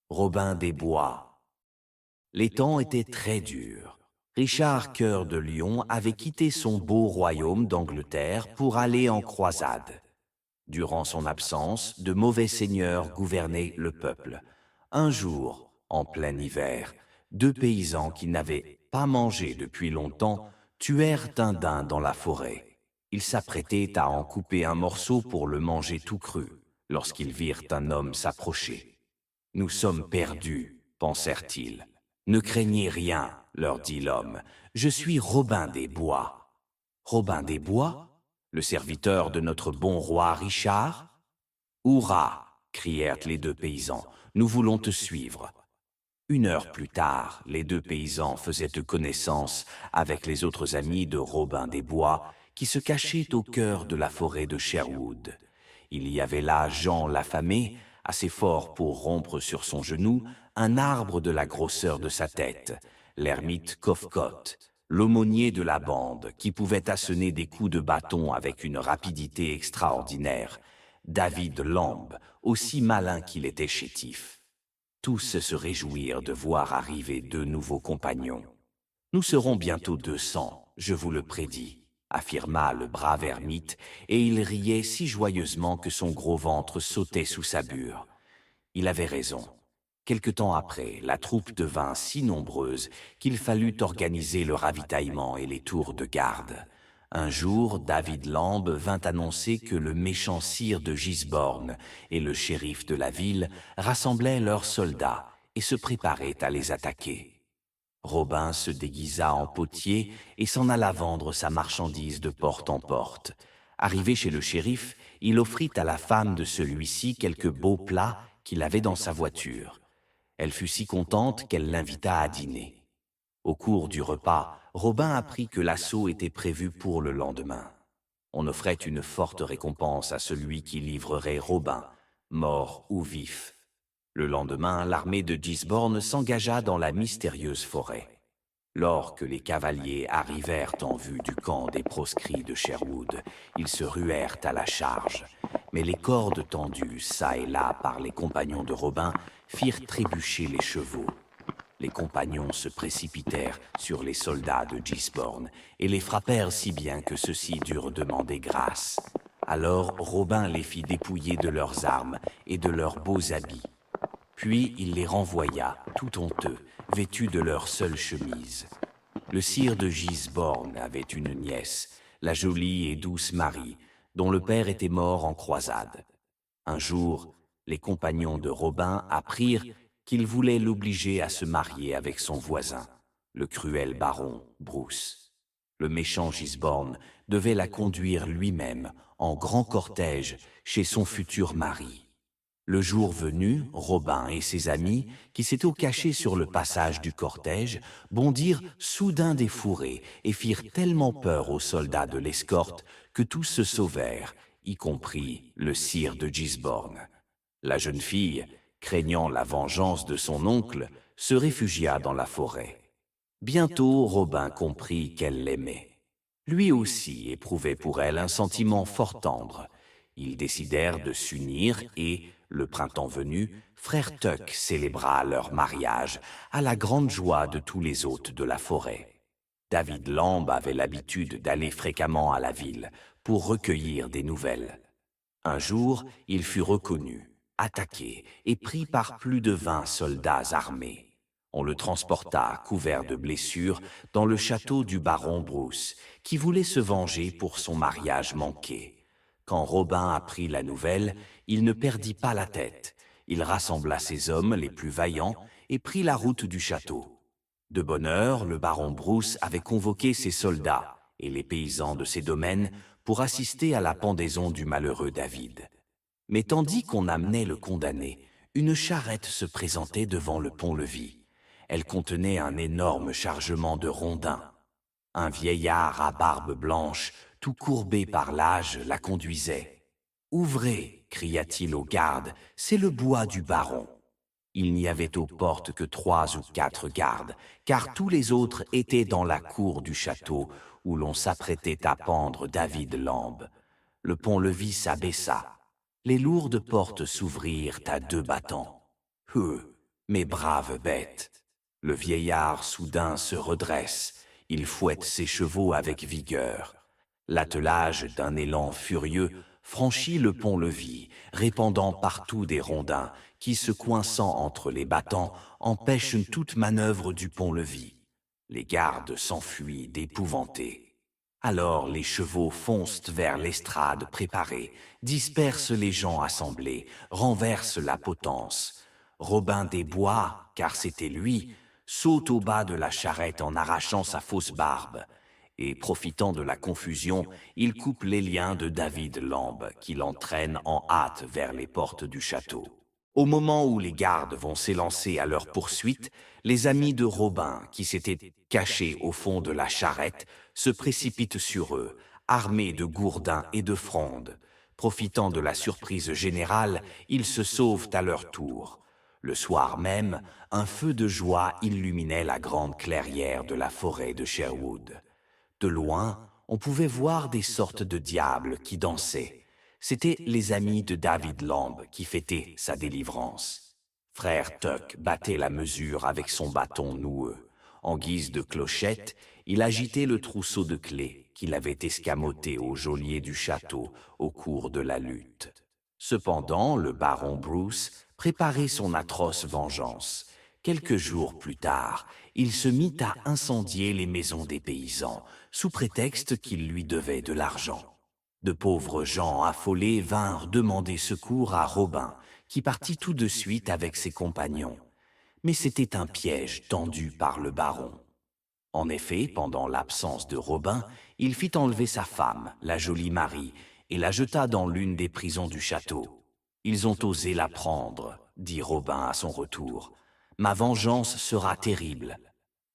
Robin des Bois. Les temps étaient très durs. Richard Cœur de Lion avait quitté son beau royaume d'Angleterre pour aller en croisade. Durant son absence, de mauvais seigneurs gouvernaient le peuple. Un jour, en plein hiver, deux paysans qui n'avaient pas mangé depuis longtemps tuèrent un daim dans la forêt. Ils s'apprêtaient à en couper un morceau pour le manger tout cru, lorsqu'ils virent un homme s'approcher. « Nous sommes perdus, pensèrent-ils. Ne craignez rien, leur dit l'homme. Je suis Robin des Bois. Robin des Bois, le serviteur de notre bon roi Richard? Hourra! Crièrent les deux paysans. Nous voulons te suivre. Une heure plus tard, les deux paysans faisaient connaissance avec les autres amis de Robin des Bois qui se cachaient au cœur de la forêt de Sherwood. Il y avait là Jean l'affamé, assez fort pour rompre sur son genou un arbre de la grosseur de sa tête, l'ermite Cofcotte, l'aumônier de la bande qui pouvait assener des coups de bâton avec une rapidité extraordinaire, David Lamb, aussi malin qu'il était chétif. Tous se réjouirent de voir arriver deux nouveaux compagnons. « Nous serons bientôt 200, je vous le prédis, » affirma le brave ermite, et il riait si joyeusement que son gros ventre sautait sous sa bure. Il avait raison. Quelque temps après, la troupe devint si nombreuse qu'il fallut organiser le ravitaillement et les tours de garde. Un jour, David Lamb vint annoncer que le méchant sire de Gisborne et le shérif de la ville rassemblaient leurs soldats et se préparaient à les attaquer. Robin se déguisa en potier et s'en alla vendre sa marchandise de porte en porte. Arrivé chez le shérif, il offrit à la femme de celui-ci quelques beaux plats qu'il avait dans sa voiture. Elle fut si contente qu'elle l'invita à dîner. Au cours du repas, Robin apprit que l'assaut était prévu pour le lendemain. On offrait une forte récompense à celui qui livrerait Robin, mort ou vif. Le lendemain, l'armée de Gisborne s'engagea dans la mystérieuse forêt. Lors que les cavaliers arrivèrent en vue du camp des proscrits de Sherwood, ils se ruèrent à la charge. Mais les cordes tendues, çà et là, par les compagnons de Robin, firent trébucher les chevaux. Les compagnons se précipitèrent sur les soldats de Gisborne et les frappèrent si bien que ceux-ci durent demander grâce. Alors Robin les fit dépouiller de leurs armes et de leurs beaux habits. Puis il les renvoya, tout honteux, vêtus de leurs seules chemises. Le sire de Gisborne avait une nièce, la jolie et douce Marie, dont le père était mort en croisade. Un jour, les compagnons de Robin apprirent qu'il voulait l'obliger à se marier avec son voisin, le cruel baron Bruce. Le méchant Gisborne devait la conduire lui-même, en grand cortège, chez son futur mari. Le jour venu, Robin et ses amis, qui s'étaient cachés sur le passage du cortège, bondirent soudain des fourrés et firent tellement peur aux soldats de l'escorte que tous se sauvèrent, y compris le sire de Gisborne. La jeune fille, craignant la vengeance de son oncle, se réfugia dans la forêt. Bientôt, Robin comprit qu'elle l'aimait. Lui aussi éprouvait pour elle un sentiment fort tendre. Ils décidèrent de s'unir et, le printemps venu, frère Tuck célébra leur mariage, à la grande joie de tous les hôtes de la forêt. David Lamb avait l'habitude d'aller fréquemment à la ville pour recueillir des nouvelles. Un jour, il fut reconnu, attaqué et pris par plus de 20 soldats armés. On le transporta, couvert de blessures, dans le château du baron Bruce, qui voulait se venger pour son mariage manqué. Quand Robin apprit la nouvelle, il ne perdit pas la tête. Il rassembla ses hommes les plus vaillants et prit la route du château. De bonne heure, le baron Bruce avait convoqué ses soldats et les paysans de ses domaines pour assister à la pendaison du malheureux David. Mais tandis qu'on amenait le condamné, une charrette se présentait devant le pont-levis. Elle contenait un énorme chargement de rondins. Un vieillard à barbe blanche, tout courbé par l'âge, la conduisait. « Ouvrez !» cria-t-il aux gardes, « c'est le bois du baron. » Il n'y avait aux portes que 3 ou 4 gardes, car tous les autres étaient dans la cour du château où l'on s'apprêtait à pendre David Lamb. Le pont-levis s'abaissa. Les lourdes portes s'ouvrirent à 2 battants. Mais brave bête! Le vieillard soudain se redresse, il fouette ses chevaux avec vigueur. L'attelage, d'un élan furieux, franchit le pont-levis, répandant partout des rondins qui, se coinçant entre les battants, empêchent toute manœuvre du pont-levis. Les gardes s'enfuient d'épouvantés. Alors les chevaux foncent vers l'estrade préparée, dispersent les gens assemblés, renversent la potence. Robin des Bois, car c'était lui, saute au bas de la charrette en arrachant sa fausse barbe. Et profitant de la confusion, il coupe les liens de David Lambe, qui l'entraîne en hâte vers les portes du château. Au moment où les gardes vont s'élancer à leur poursuite, les amis de Robin, qui s'étaient cachés au fond de la charrette, se précipitent sur eux, armés de gourdins et de frondes. Profitant de la surprise générale, ils se sauvent à leur tour. Le soir même, un feu de joie illuminait la grande clairière de la forêt de Sherwood. De loin, on pouvait voir des sortes de diables qui dansaient. C'étaient les amis de David Lambe qui fêtaient sa délivrance. Frère Tuck battait la mesure avec son bâton noueux. En guise de clochette, il agitait le trousseau de clés qu'il avait escamoté au geôlier du château au cours de la lutte. Cependant, le baron Bruce préparait son atroce vengeance. Quelques jours plus tard, il se mit à incendier les maisons des paysans, sous prétexte qu'ils lui devaient de l'argent. De pauvres gens affolés vinrent demander secours à Robin, qui partit tout de suite avec ses compagnons. Mais c'était un piège tendu par le baron. En effet, pendant l'absence de Robin, il fit enlever sa femme, la jolie Marie, et la jeta dans l'une des prisons du château. « Ils ont osé la prendre, » dit Robin à son retour. « Ma vengeance sera terrible. »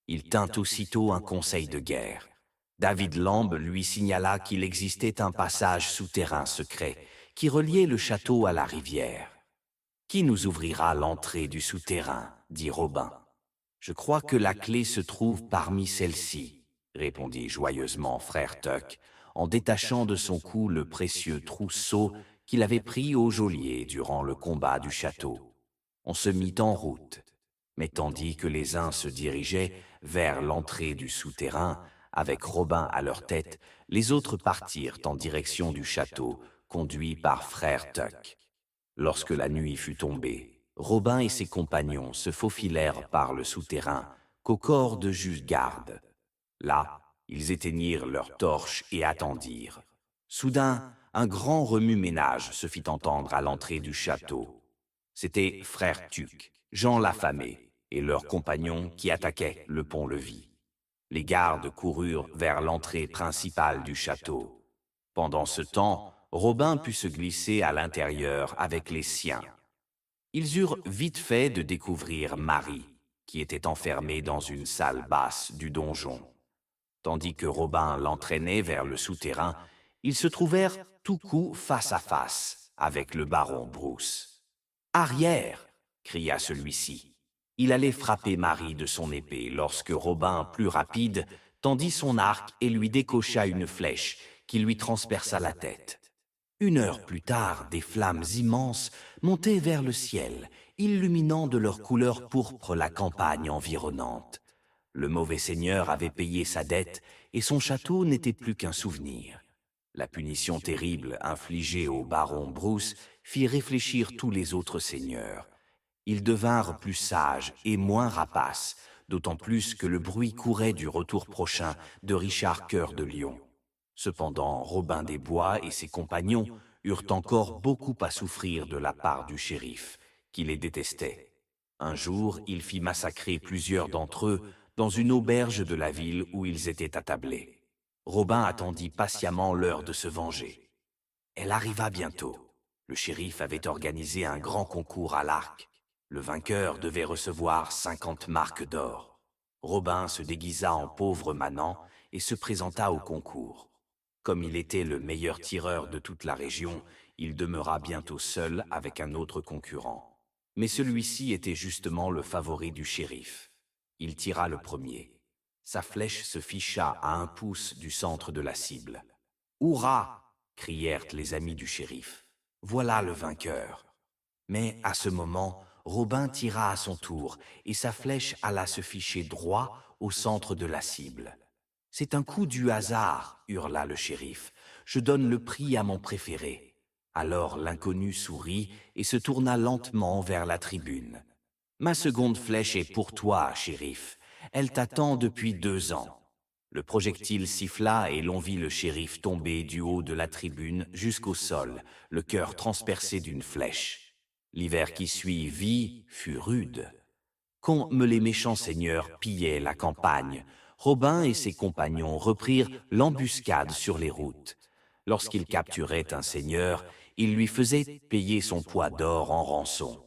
Il tint aussitôt un conseil de guerre. David Lambe lui signala qu'il existait un passage souterrain secret qui reliait le château à la rivière. « Qui nous ouvrira l'entrée du souterrain ?» dit Robin. « Je crois que la clé se trouve parmi celles-ci, » répondit joyeusement frère Tuck, en détachant de son cou le précieux trousseau qu'il avait pris au geôlier durant le combat du château. On se mit en route, mais tandis que les uns se dirigeaient vers l'entrée du souterrain, avec Robin à leur tête, les autres partirent en direction du château, conduits par frère Tuck. Lorsque la nuit fut tombée, Robin et ses compagnons se faufilèrent par le souterrain qu'au corps de juste garde. Là, ils éteignirent leurs torches et attendirent. Soudain, un grand remue-ménage se fit entendre à l'entrée du château. C'étaient frère Tuck, Jean l'affamé et leurs compagnons qui attaquaient le pont-levis. Les gardes coururent vers l'entrée principale du château. Pendant ce temps, Robin put se glisser à l'intérieur avec les siens. Ils eurent vite fait de découvrir Marie, qui était enfermée dans une salle basse du donjon. Tandis que Robin l'entraînait vers le souterrain, ils se trouvèrent tout coup face à face avec le baron Bruce. « Arrière !» cria celui-ci. Il allait frapper Marie de son épée lorsque Robin, plus rapide, tendit son arc et lui décocha une flèche qui lui transperça la tête. Une heure plus tard, des flammes immenses montaient vers le ciel, illuminant de leur couleur pourpre la campagne environnante. Le mauvais seigneur avait payé sa dette et son château n'était plus qu'un souvenir. La punition terrible infligée au baron Bruce fit réfléchir tous les autres seigneurs. Ils devinrent plus sages et moins rapaces, d'autant plus que le bruit courait du retour prochain de Richard Cœur de Lion. Cependant, Robin des Bois et ses compagnons eurent encore beaucoup à souffrir de la part du shérif, qui les détestait. Un jour, il fit massacrer plusieurs d'entre eux dans une auberge de la ville où ils étaient attablés. Robin attendit patiemment l'heure de se venger. Elle arriva bientôt. Le shérif avait organisé un grand concours à l'arc. Le vainqueur devait recevoir 50 marques d'or. Robin se déguisa en pauvre manant et se présenta au concours. Comme il était le meilleur tireur de toute la région, il demeura bientôt seul avec un autre concurrent. Mais celui-ci était justement le favori du shérif. Il tira le premier. Sa flèche se ficha à 1 pouce du centre de la cible. « Hourra !» crièrent les amis du shérif. « Voilà le vainqueur !» Mais à ce moment, Robin tira à son tour, et sa flèche alla se ficher droit au centre de la cible. « C'est un coup du hasard, hurla le shérif. Je donne le prix à mon préféré. » Alors l'inconnu sourit et se tourna lentement vers la tribune. « Ma seconde flèche est pour toi, shérif. Elle t'attend depuis 2 ans. » Le projectile siffla et l'on vit le shérif tomber du haut de la tribune jusqu'au sol, le cœur transpercé d'une flèche. L'hiver qui suivit fut rude. Comme les méchants seigneurs pillaient la campagne, Robin et ses compagnons reprirent l'embuscade sur les routes. Lorsqu'ils capturaient un seigneur, ils lui faisaient payer son poids d'or en rançon.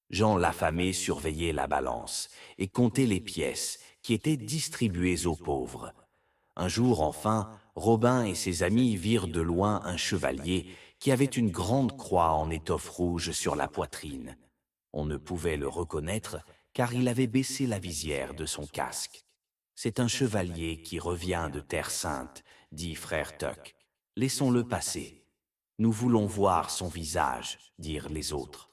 Jean l'affamé surveillait la balance et comptait les pièces qui étaient distribuées aux pauvres. Un jour, enfin, Robin et ses amis virent de loin un chevalier qui avait une grande croix en étoffe rouge sur la poitrine. On ne pouvait le reconnaître car il avait baissé la visière de son casque. « C'est un chevalier qui revient de Terre Sainte, » dit frère Tuck. « Laissons-le passer. »« Nous voulons voir son visage, » dirent les autres.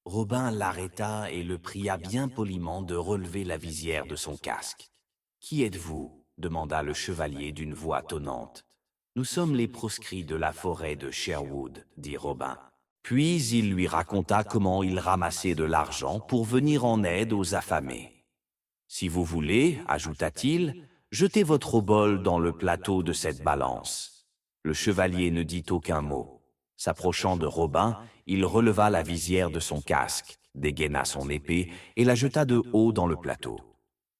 Robin l'arrêta et le pria bien poliment de relever la visière de son casque. « Qui êtes-vous » demanda le chevalier d'une voix tonnante. « Nous sommes les proscrits de la forêt de Sherwood, » dit Robin. Puis il lui raconta comment il ramassait de l'argent pour venir en aide aux affamés. « Si vous voulez, ajouta-t-il, jetez votre obole dans le plateau de cette balance. » Le chevalier ne dit aucun mot. S'approchant de Robin, il releva la visière de son casque, dégaina son épée et la jeta de haut dans le plateau.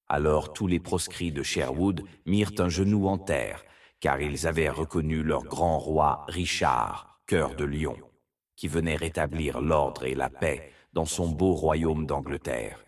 Alors tous les proscrits de Sherwood mirent un genou en terre, car ils avaient reconnu leur grand roi Richard, cœur de lion, qui venait rétablir l'ordre et la paix dans son beau royaume d'Angleterre.